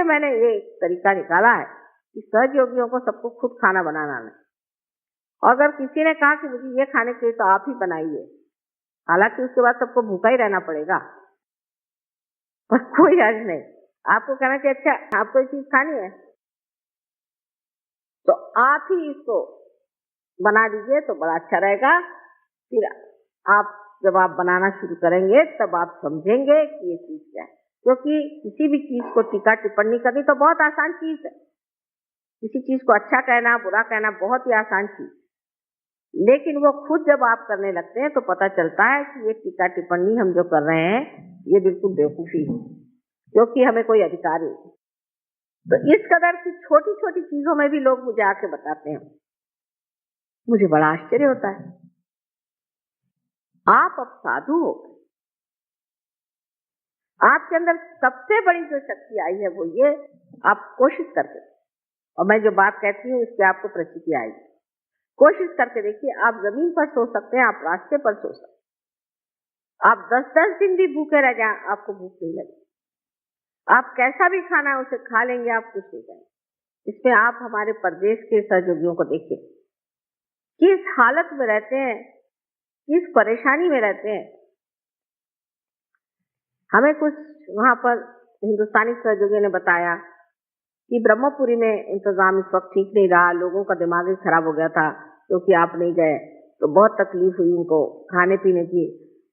मैंने ये तरीका निकाला है कि सहयोगियों को सबको खुद खाना बनाना नहीं। और अगर किसी ने कहा कि मुझे ये खाने के लिए तो आप ही बनाइए, हालांकि उसके बाद सबको भूखा ही रहना पड़ेगा, पर कोई हर्ज नहीं। आपको कहना कि अच्छा आपको ये चीज खानी है तो आप ही इसको बना दीजिए तो बड़ा अच्छा रहेगा। फिर आप जब आप बनाना शुरू करेंगे तब आप समझेंगे कि ये चीज क्या है। क्योंकि किसी भी चीज को टीका टिप्पणी करनी तो बहुत आसान चीज है। किसी चीज को अच्छा कहना बुरा कहना बहुत ही आसान चीज, लेकिन वो खुद जब आप करने लगते हैं तो पता चलता है कि ये टीका टिप्पणी हम जो कर रहे हैं ये बिल्कुल बेवकूफी है, क्योंकि हमें कोई अधिकार नहीं। तो इस कदर की छोटी छोटी चीजों में भी लोग मुझे आके बताते हैं, मुझे बड़ा आश्चर्य होता है। आप अब साधु हो, आपके अंदर सबसे बड़ी जो शक्ति आई है वो ये, आप कोशिश करके, और मैं जो बात कहती हूँ उसकी आपको प्रचिति आएगी, कोशिश करके देखिए। आप जमीन पर सो सकते हैं, आप रास्ते पर सो सकते हैं, आप 10-10 दिन भी भूखे रह जाए आपको भूख नहीं लगे, आप कैसा भी खाना है उसे खा लेंगे, आप कुछ नहीं करेंगे। इसमें आप हमारे प्रदेश के सहयोगियों को देखिए, किस हालत में रहते हैं, किस परेशानी में रहते हैं। हमें कुछ वहां पर हिंदुस्तानी सहयोगियों ने बताया कि ब्रह्मपुरी में इंतजाम इस वक्त ठीक नहीं रहा, लोगों का दिमाग ही खराब हो गया था क्योंकि आप नहीं गए तो बहुत तकलीफ हुई उनको खाने पीने की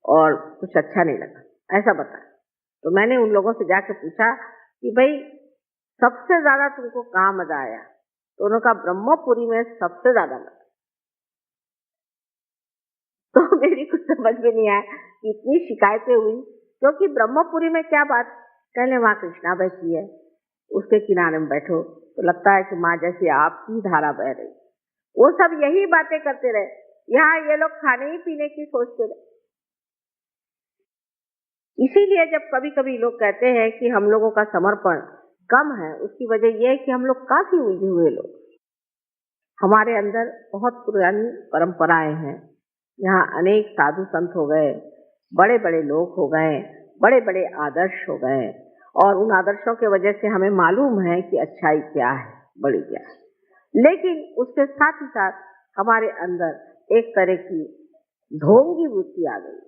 और कुछ अच्छा नहीं लगा, ऐसा बताया। तो मैंने उन लोगों से जाके पूछा कि भाई सबसे ज्यादा तुमको कहाँ मजा आया? तो उन्होंने कहा ब्रह्मपुरी में सबसे ज्यादा मजा। तो मेरी कुछ समझ में नहीं आया कि इतनी शिकायतें हुई, क्योंकि ब्रह्मपुरी में क्या बात, कहले वहां कृष्णा बैठी है, उसके किनारे में बैठो तो लगता है कि माँ जैसी आपकी धारा बह रही। वो सब यही बातें करते रहे, यहाँ ये लोग खाने ही पीने की सोचते रहे। इसीलिए जब कभी कभी लोग कहते हैं कि हम लोगों का समर्पण कम है, उसकी वजह यह है कि हम लोग काफी उलझे हुए लोग, हमारे अंदर बहुत पुरानी परंपराएं हैं। यहाँ अनेक साधु संत हो गए, बड़े बड़े लोग हो गए, बड़े बड़े आदर्श हो गए, और उन आदर्शों के वजह से हमें मालूम है कि अच्छाई क्या है, बड़ी क्या है। लेकिन उसके साथ ही साथ हमारे अंदर एक तरह की ढोंगी वृत्ति आ गई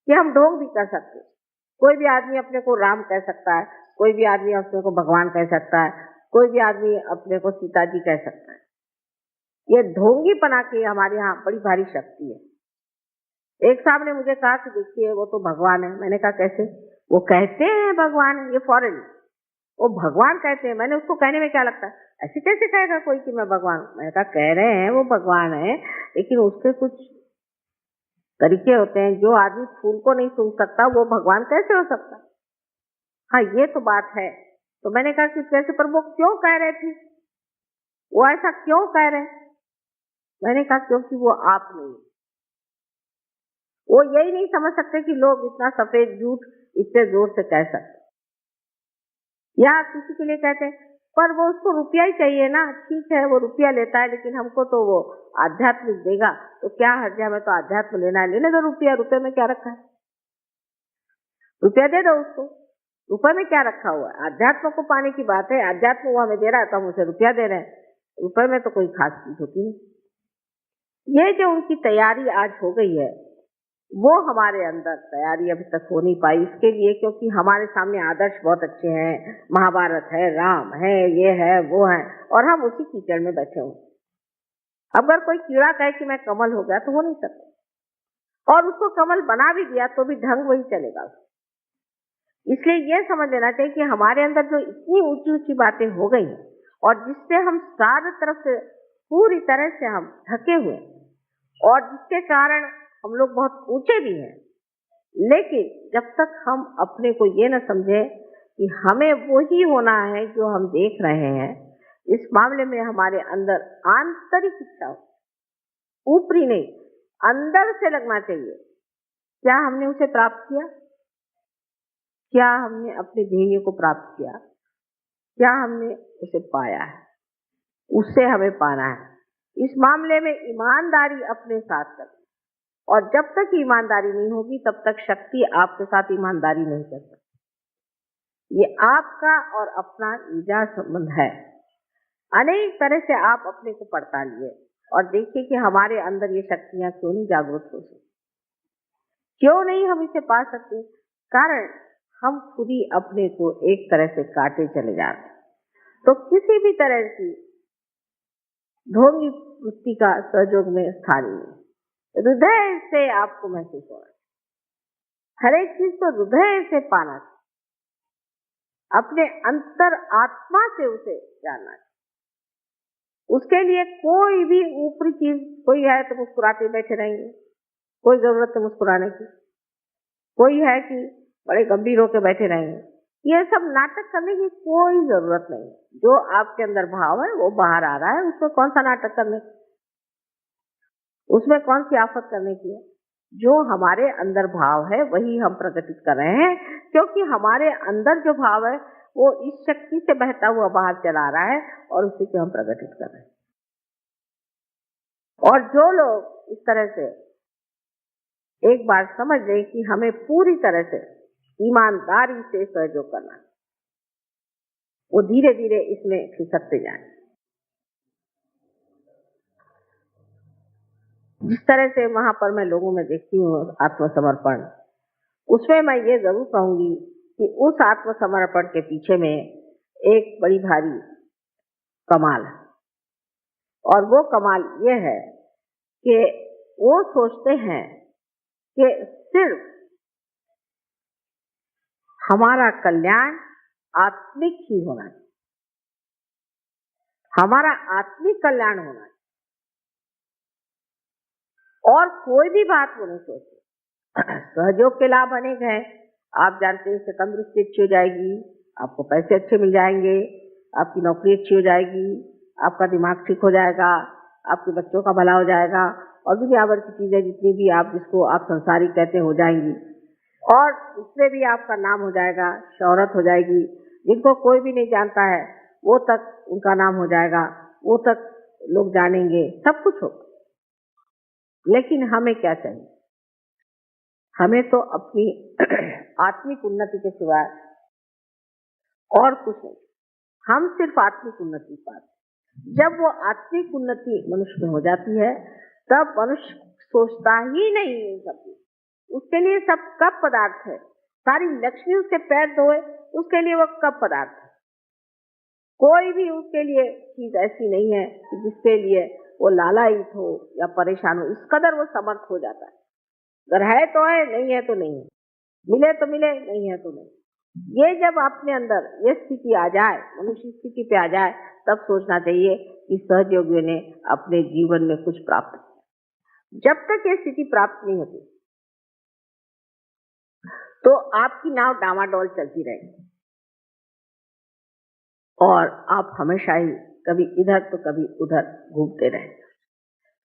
कि हम ढोंग भी कर सकते। कोई भी आदमी अपने को राम कह सकता है, कोई भी आदमी अपने को भगवान कह सकता है, कोई भी आदमी अपने को सीता जी कह सकता है। ये ढोंगीपना की हमारे यहाँ बड़ी भारी शक्ति है। एक साहब ने मुझे कहा कि देखिए वो तो भगवान है। मैंने कहा कैसे? वो कहते हैं भगवान है, ये फॉरेन, वो भगवान कहते हैं। मैंने उसको कहने में क्या लगता है, ऐसे कैसे कहेगा कोई कि मैं भगवान हूं? मैंने कहा कह रहे हैं वो भगवान है, लेकिन उसके कुछ तरीके होते हैं। जो आदमी फूल को नहीं सूंघ सकता वो भगवान कैसे हो सकता? हाँ ये तो बात है। तो मैंने कहा कि कैसे, पर वो क्यों कह रहे थे, वो ऐसा क्यों कह रहे? मैंने कहा क्योंकि वो आप नहीं, वो यही नहीं समझ सकते कि लोग इतना सफेद झूठ इतने जोर से कह सकते। या किसी के लिए कहते हैं पर वो उसको रुपया ही चाहिए ना, ठीक है वो रुपया लेता है, लेकिन हमको तो वो आध्यात्मिक देगा, तो क्या हर्ज है, हमें तो आध्यात्म लेना है, लेने दो रुपया, रुपये में क्या रखा है, रुपया दे दो उसको, रुपये में क्या रखा हुआ है? आध्यात्म को पाने की बात है, आध्यात्म वो हमें दे रहा है तो हम उसे रुपया दे रहे हैं, रुपये में तो कोई खास चीज होती नहीं। ये जो उनकी तैयारी आज हो गई है, वो हमारे अंदर तैयारी अभी तक हो नहीं पाई। इसके लिए क्योंकि हमारे सामने आदर्श बहुत अच्छे हैं, महाभारत है, राम है, ये है, वो है, और हम उसी कीचड़ में बैठे हुए। अगर कोई कीड़ा कहे कि मैं कमल हो गया तो हो नहीं सकता, और उसको कमल बना भी दिया तो भी ढंग वही चलेगा। इसलिए ये समझ लेना चाहिए कि हमारे अंदर जो इतनी ऊंची ऊंची बातें हो गई हैं, और जिससे हम चारों तरफ से पूरी तरह से हम ढके हुए, और जिसके कारण हम लोग बहुत ऊंचे भी हैं, लेकिन जब तक हम अपने को ये न समझे कि हमें वही होना है जो हम देख रहे हैं, इस मामले में हमारे अंदर आंतरिक इच्छा हो, ऊपरी नहीं, अंदर से लगना चाहिए। क्या हमने उसे प्राप्त किया? क्या हमने अपने ध्येय को प्राप्त किया? क्या हमने उसे पाया है? उससे हमें पाना है। इस मामले में ईमानदारी अपने साथ करें, और जब तक ईमानदारी नहीं होगी तब तक शक्ति आपके साथ ईमानदारी नहीं कर सकती। ये आपका और अपना निजी संबंध है। अनेक तरह से आप अपने को पड़तालिए और देखिए कि हमारे अंदर ये शक्तियां क्यों नहीं जागृत हो सकती, क्यों नहीं हम इसे पा सकते। कारण हम खुद ही अपने को एक तरह से काटे चले जाते। तो किसी भी तरह की ढोंगी वृत्ति का सहयोग में स्थान नहीं। हृदय से आपको महसूस हो रहा है, हर एक चीज तो हृदय से पाना, अपने अंतर आत्मा से उसे जानना है। उसके लिए कोई भी ऊपरी चीज, कोई है तो मुस्कुराते बैठे रहेंगे, कोई जरूरत है मुस्कुराने की, कोई है कि बड़े गंभीर होकर बैठे रहेंगे। ये सब नाटक करने की कोई जरूरत नहीं। जो आपके अंदर भाव है वो बाहर आ रहा है, उसमें कौन सा नाटक करने, उसमें कौन सी आफत करने की है। जो हमारे अंदर भाव है वही हम प्रकटित कर रहे हैं, क्योंकि हमारे अंदर जो भाव है वो इस शक्ति से बहता हुआ बाहर चला रहा है और उसी को हम प्रकटित कर रहे हैं। और जो लोग इस तरह से एक बार समझ लें कि हमें पूरी तरह से ईमानदारी से सहयोग करना, वो धीरे धीरे इसमें खिसकते जाएं। जिस तरह से वहां पर मैं लोगों में देखती हूँ आत्मसमर्पण, उसमें मैं ये जरूर कहूंगी कि उस आत्मसमर्पण के पीछे में एक बड़ी भारी कमाल है। और वो कमाल ये है कि वो सोचते हैं कि सिर्फ हमारा कल्याण आत्मिक ही होना चाहिए, हमारा आत्मिक कल्याण होना चाहिए, और कोई भी बात वो नहीं सोचते। सहयोग के लाभ अनेक हैं। आप जानते हैं, इससे तंदुरुस्ती अच्छी हो जाएगी, आपको पैसे अच्छे मिल जाएंगे, आपकी नौकरी अच्छी हो जाएगी, आपका दिमाग ठीक हो जाएगा, आपके बच्चों का भला हो जाएगा, और दुनिया भर की चीजें जितनी भी आप जिसको आप संसारिक कहते हो जाएंगी, और उसमें भी आपका नाम हो जाएगा, शोहरत हो जाएगी। जिनको कोई भी नहीं जानता है वो तक उनका नाम हो जाएगा, वो तक लोग जानेंगे, सब कुछ होगा। लेकिन हमें क्या चाहिए? हमें तो अपनी आत्मिक उन्नति के सिवाय और कुछ नहीं। हम सिर्फ आत्मिक उन्नति पाते। जब वो आत्मिक उन्नति मनुष्य में हो जाती है तब मनुष्य सोचता ही नहीं है सब। उसके लिए सब कप पदार्थ है, सारी लक्ष्मी उसके पैर धोए उसके लिए वो कप पदार्थ है। कोई भी उसके लिए चीज ऐसी नहीं है कि जिसके लिए वो लालायित हो या परेशान हो। इस कदर वो समर्थ हो जाता है। अगर है तो है, नहीं है तो नहीं है, मिले तो मिले, नहीं है तो नहीं। ये जब अपने अंदर ये स्थिति आ जाए, मनुष्य स्थिति पे आ जाए, तब सोचना चाहिए कि सहयोगियों ने अपने जीवन में कुछ प्राप्त किया। जब तक ये स्थिति प्राप्त नहीं होती तो आपकी नाव डामाडोल चलती रहेगी और आप हमेशा ही कभी इधर तो कभी उधर घूमते रहेंगे।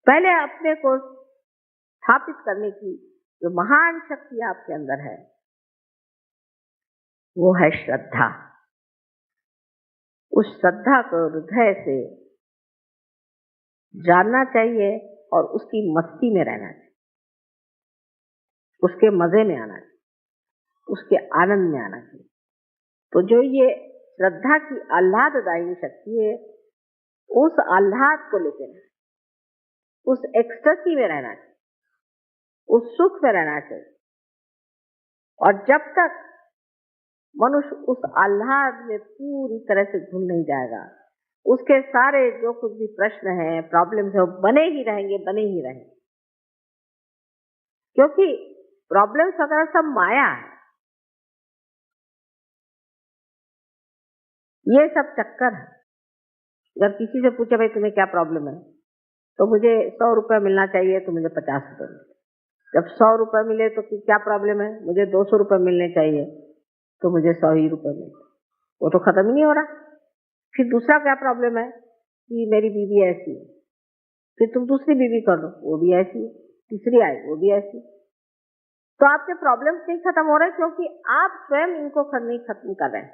पहले अपने को स्थापित करने की जो महान शक्ति आपके अंदर है वो है श्रद्धा। उस श्रद्धा को हृदय से जानना चाहिए और उसकी मस्ती में रहना चाहिए, उसके मजे में आना चाहिए, उसके आनंद में आना चाहिए। तो जो ये श्रद्धा की आह्लाददायी शक्ति है, उस आह्लाद को लेकर रहना, उस एक्सटेसी में रहना चाहिए, उस सुख में रहना चाहिए। और जब तक मनुष्य उस आह्लाद में पूरी तरह से घुल नहीं जाएगा, उसके सारे जो कुछ भी प्रश्न हैं, प्रॉब्लम्स है, वो बने ही रहेंगे, बने ही रहेंगे। क्योंकि प्रॉब्लम्स वगैरह सब माया है, ये सब चक्कर है। जब किसी से पूछे भाई तुम्हें क्या प्रॉब्लम है, तो मुझे 100 रुपये मिलना चाहिए, तो मुझे 50 रुपये मिले। जब 100 रुपये मिले तो क्या प्रॉब्लम है, मुझे 200 रुपये मिलने चाहिए, तो मुझे 100 ही रुपये मिले। वो तो खत्म ही नहीं हो रहा। फिर दूसरा क्या प्रॉब्लम है कि मेरी बीवी ऐसी है, फिर तुम दूसरी बीवी कर लो, वो भी ऐसी है, तीसरी आई वो भी ऐसी। तो आपके प्रॉब्लम्स नहीं खत्म हो रहे क्योंकि आप स्वयं इनको नहीं खत्म कर रहे हैं।